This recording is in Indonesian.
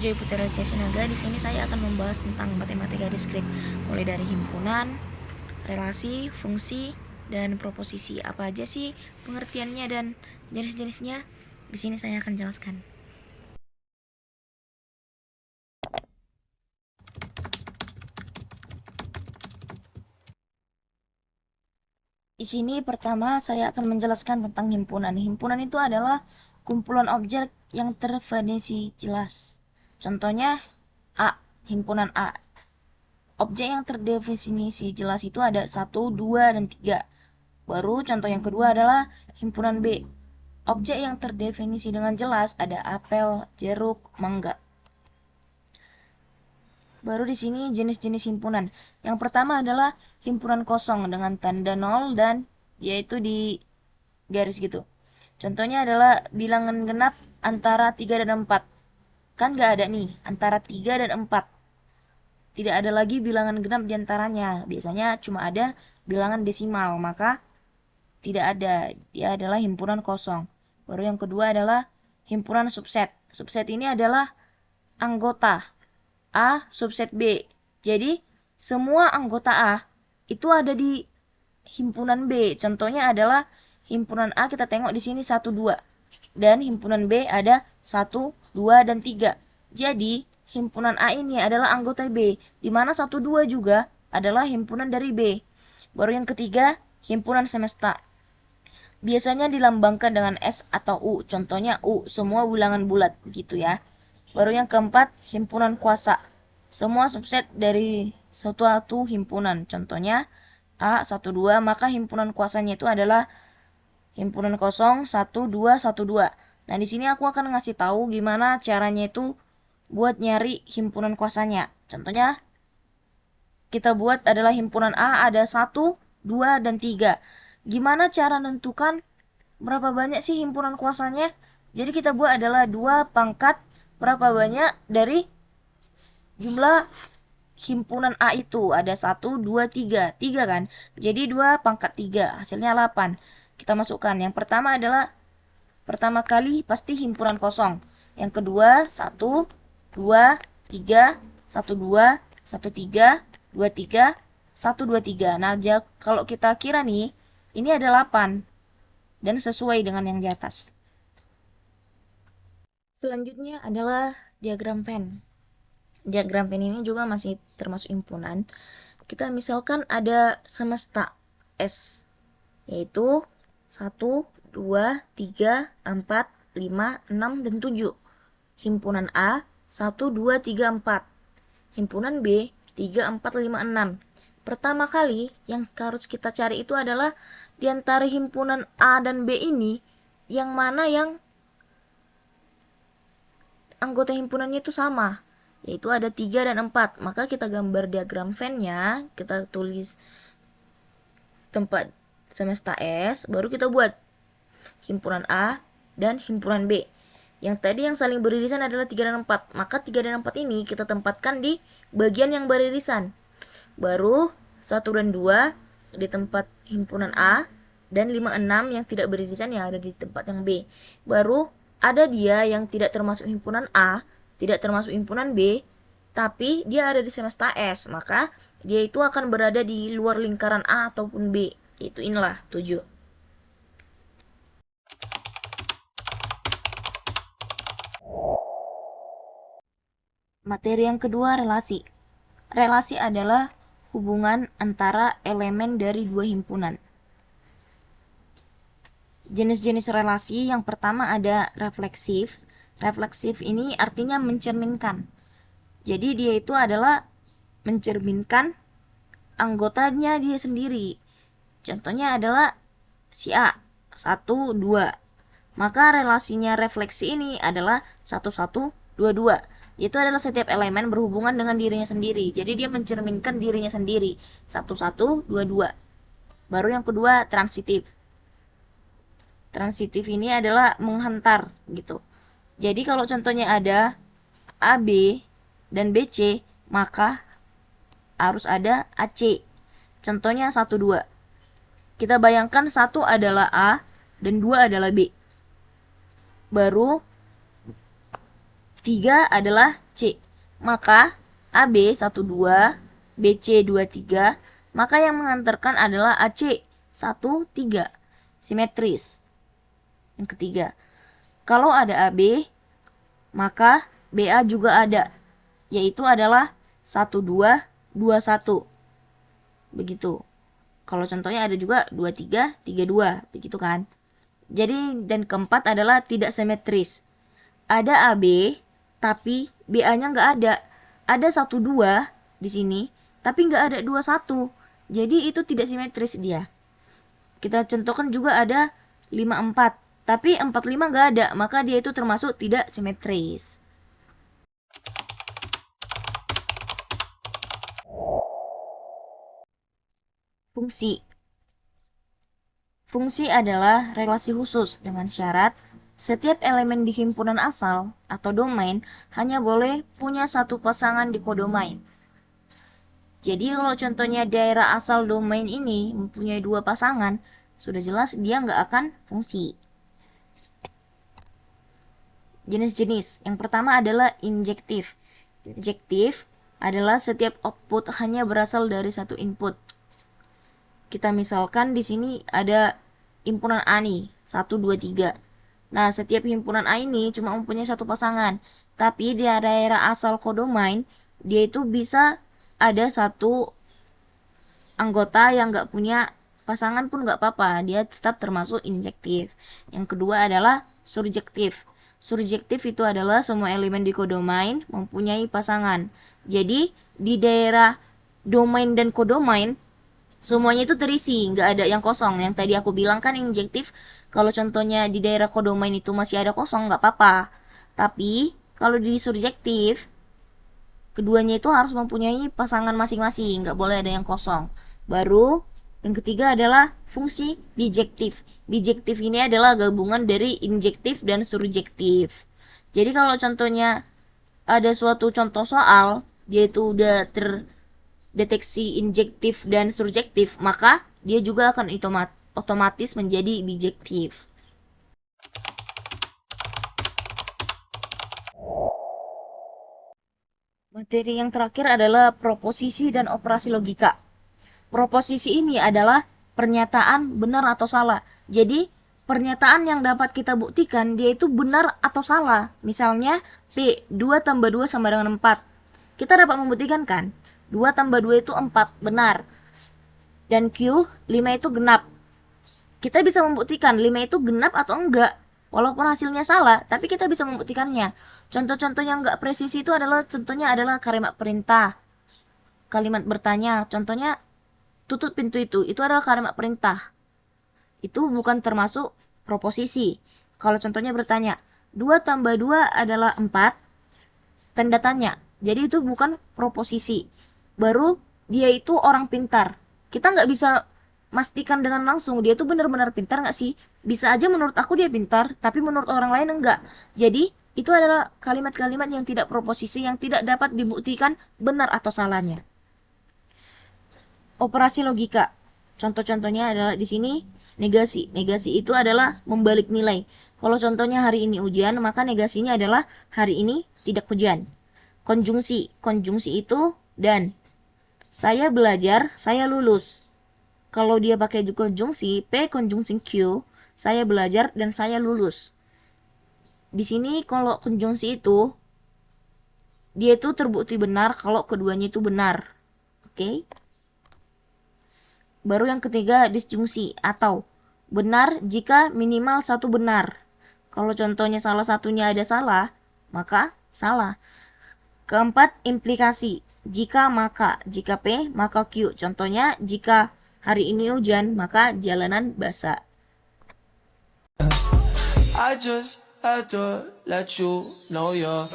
Joy Putera Jasinaga. Di sini saya akan membahas tentang matematika diskrit, mulai dari himpunan, relasi, fungsi, dan proposisi. Apa aja sih pengertiannya dan jenis-jenisnya? Di sini saya akan jelaskan. Di sini pertama saya akan menjelaskan tentang himpunan. Himpunan itu adalah kumpulan objek yang terdefinisi jelas. Contohnya A, himpunan A. Objek yang terdefinisi jelas itu ada 1, 2, dan 3. Baru contoh yang kedua adalah himpunan B. Objek yang terdefinisi dengan jelas ada apel, jeruk, mangga. Baru di sini jenis-jenis himpunan. Yang pertama adalah himpunan kosong dengan tanda 0 dan yaitu di garis gitu. Contohnya adalah bilangan genap antara 3 dan 4. Kan nggak ada nih antara 3 dan 4. Tidak ada lagi bilangan genap diantaranya. Biasanya cuma ada bilangan desimal, maka tidak ada. Dia adalah himpunan kosong. Baru yang kedua adalah himpunan subset. Subset ini adalah anggota A subset B. Jadi semua anggota A itu ada di himpunan B. Contohnya adalah himpunan A kita tengok di sini 1 2 dan himpunan B ada 1 2 dan 3. Jadi himpunan A ini adalah anggota B, di mana 1 2 juga adalah himpunan dari B. Baru yang ketiga, himpunan semesta. Biasanya dilambangkan dengan S atau U. Contohnya U, semua bilangan bulat gitu ya. Baru yang keempat, himpunan kuasa. Semua subset dari suatu himpunan. Contohnya A12, maka himpunan kuasanya itu adalah himpunan kosong 1212. Nah, di sini aku akan ngasih tahu gimana caranya itu buat nyari himpunan kuasanya. Contohnya kita buat adalah himpunan A ada 1, 2, dan 3. Gimana cara menentukan berapa banyak sih himpunan kuasanya? Jadi kita buat adalah 2 pangkat berapa banyak dari jumlah himpunan A itu. Ada 1, 2, 3. 3 kan? Jadi 2 pangkat 3. Hasilnya 8. Kita masukkan. Yang pertama adalah pertama kali pasti himpunan kosong. Yang kedua 1, 2, 3, 1, 2, 1, 3, 2, 3, 1, 2, 3. Nah, kalau kita kira nih, ini ada 8. Dan sesuai dengan yang di atas. Selanjutnya adalah diagram Venn. Diagram Venn ini juga masih termasuk himpunan. Kita misalkan ada semesta S, yaitu 1, 2, 3, 4, 5, 6, dan 7. Himpunan A 1, 2, 3, 4. Himpunan B 3, 4, 5, 6. Pertama kali yang harus kita cari itu adalah di antara himpunan A dan B ini yang mana yang anggota himpunannya itu sama, yaitu ada 3 dan 4. Maka kita gambar diagram Venn-nya, kita tulis tempat semesta S, baru kita buat himpunan A dan himpunan B. Yang tadi yang saling beririsan adalah 3 dan 4. Maka 3 dan 4 ini kita tempatkan di bagian yang beririsan. Baru 1 dan 2 di tempat himpunan A dan 5, 6 yang tidak beririsan yang ada di tempat yang B. Baru ada dia yang tidak termasuk himpunan A, tidak termasuk himpunan B, tapi dia ada di semesta S. Maka dia itu akan berada di luar lingkaran A ataupun B. Itu inilah 7. Materi yang kedua, relasi. Relasi adalah hubungan antara elemen dari dua himpunan. Jenis-jenis relasi yang pertama ada refleksif. Refleksif ini artinya mencerminkan. Jadi dia itu adalah mencerminkan anggotanya dia sendiri. Contohnya adalah si A 1, 2. Maka relasinya refleksi ini adalah 1, 1, 2, 2. Itu adalah setiap elemen berhubungan dengan dirinya sendiri. Jadi dia mencerminkan dirinya sendiri. 1, 1, 2, 2. Baru yang kedua transitif. Transitif ini adalah menghantar gitu. Jadi kalau contohnya ada AB dan BC, maka harus ada AC. Contohnya 1, 2. Kita bayangkan 1 adalah A dan 2 adalah B. Baru 3 adalah C. Maka AB 12, BC 23, maka yang mengantarkan adalah AC 13. Simetris. Yang ketiga, kalau ada AB, maka BA juga ada, yaitu adalah 12, 21. Begitu. Kalau contohnya ada juga 23, 32, begitu kan? Jadi, dan keempat adalah tidak simetris. Ada AB, tapi BA-nya nggak ada. Ada 12 di sini, tapi nggak ada 21. Jadi itu tidak simetris dia. Kita contohkan juga ada 54, tapi 45 nggak ada, maka dia itu termasuk tidak simetris. Fungsi. Fungsi adalah relasi khusus dengan syarat setiap elemen di himpunan asal atau domain hanya boleh punya satu pasangan di kodomain. Jadi kalau contohnya daerah asal domain ini mempunyai dua pasangan, sudah jelas dia nggak akan fungsi. Jenis-jenis. Yang pertama adalah injektif. Injektif adalah setiap output hanya berasal dari satu input. Kita misalkan di sini ada himpunan A nih, 1, 2, 3. Nah, setiap himpunan A ini cuma mempunyai satu pasangan. Tapi di daerah asal kodomain, dia itu bisa ada satu anggota yang nggak punya pasangan pun nggak apa-apa. Dia tetap termasuk injektif. Yang kedua adalah surjektif. Surjektif itu adalah semua elemen di kodomain mempunyai pasangan. Jadi, di daerah domain dan kodomain, semuanya itu terisi, nggak ada yang kosong. Yang tadi aku bilang kan injektif, kalau contohnya di daerah kodomain itu masih ada kosong, nggak apa-apa. Tapi, kalau di surjektif, keduanya itu harus mempunyai pasangan masing-masing, nggak boleh ada yang kosong. Baru, yang ketiga adalah fungsi bijektif. Bijektif ini adalah gabungan dari injektif dan surjektif. Jadi kalau contohnya ada suatu contoh soal, dia itu udah deteksi injektif dan surjektif, maka dia juga akan otomatis menjadi bijektif. Materi yang terakhir adalah proposisi dan operasi logika. Proposisi ini adalah pernyataan benar atau salah. Jadi, pernyataan yang dapat kita buktikan dia itu benar atau salah. Misalnya, P, 2 tambah 2 sama dengan 4. Kita dapat membuktikan kan? 2 tambah 2 itu 4, benar. Dan Q, 5 itu genap. Kita bisa membuktikan 5 itu genap atau enggak. Walaupun hasilnya salah, tapi kita bisa membuktikannya. Contoh-contoh yang enggak presisi itu adalah, contohnya adalah kalimat perintah. Kalimat bertanya, contohnya tutup pintu itu adalah kalimat perintah. Itu bukan termasuk proposisi. Kalau contohnya bertanya, 2 tambah 2 adalah 4, tanda tanya. Jadi itu bukan proposisi. Baru dia itu orang pintar. Kita nggak bisa pastikan dengan langsung dia itu benar-benar pintar nggak sih. Bisa aja menurut aku dia pintar, tapi menurut orang lain enggak. Jadi itu adalah kalimat-kalimat yang tidak proposisi, yang tidak dapat dibuktikan benar atau salahnya. Operasi logika. Contoh-contohnya adalah di sini negasi. Negasi itu adalah membalik nilai. Kalau contohnya hari ini ujian, maka negasinya adalah hari ini tidak hujan. Konjungsi. Konjungsi itu dan. Saya belajar, saya lulus. Kalau dia pakai konjungsi, P konjungsi Q, saya belajar dan saya lulus. Di sini kalau konjungsi itu, dia itu terbukti benar kalau keduanya itu benar. Oke? Baru yang ketiga, disjungsi atau benar jika minimal satu benar. Kalau contohnya salah satunya ada salah, maka salah. Keempat, implikasi. Jika maka, jika P maka Q. Contohnya, jika hari ini hujan, maka jalanan basah. I just had to let you know you're